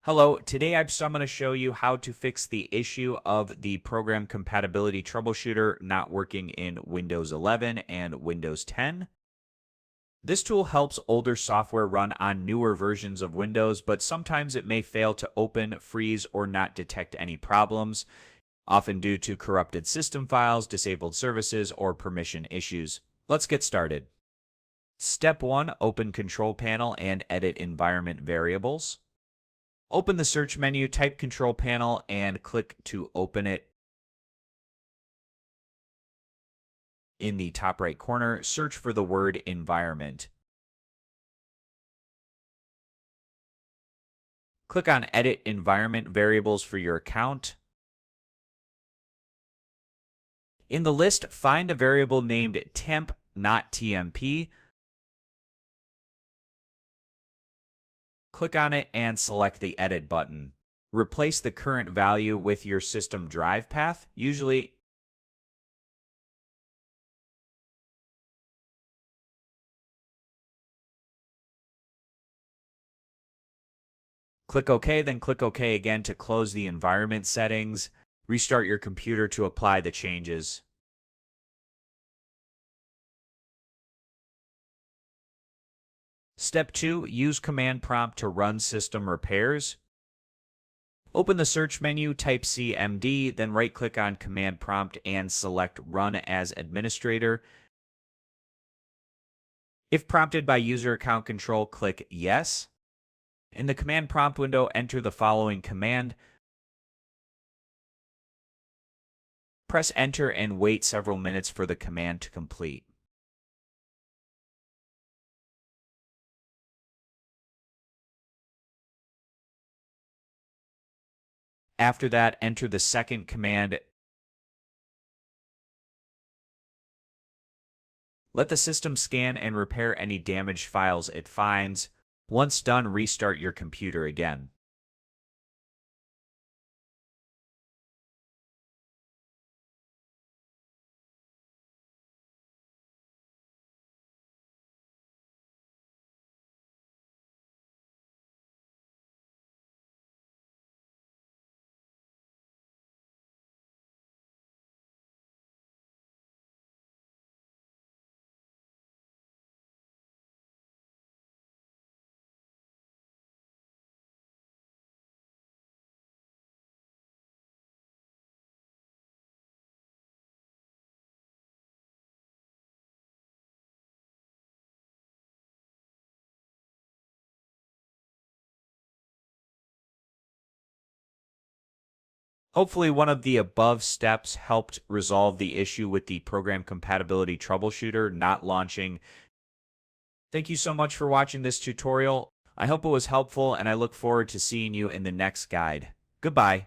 Hello, today I'm going to show you how to fix the issue of the Program Compatibility Troubleshooter not working in Windows 11 and Windows 10. This tool helps older software run on newer versions of Windows, but sometimes it may fail to open, freeze, or not detect any problems, often due to corrupted system files, disabled services, or permission issues. Let's get started. Step 1, open Control Panel and edit environment variables. Open the search menu, type Control Panel, and click to open it. In the top right corner, search for the word Environment. Click on Edit Environment Variables for your account. In the list, find a variable named temp, not TMP. Click on it and select the Edit button. Replace the current value with your system drive path. Click OK, then click OK again to close the environment settings. Restart your computer to apply the changes. Step 2, use command prompt to run system repairs. Open the search menu, type CMD, then right-click on command prompt and select Run as Administrator. If prompted by user account control, click Yes. In the command prompt window, enter the following command. Press Enter and wait several minutes for the command to complete. After that, enter the second command. Let the system scan and repair any damaged files it finds. Once done, restart your computer again. Hopefully, one of the above steps helped resolve the issue with the Program Compatibility Troubleshooter not launching. Thank you so much for watching this tutorial. I hope it was helpful, and I look forward to seeing you in the next guide. Goodbye.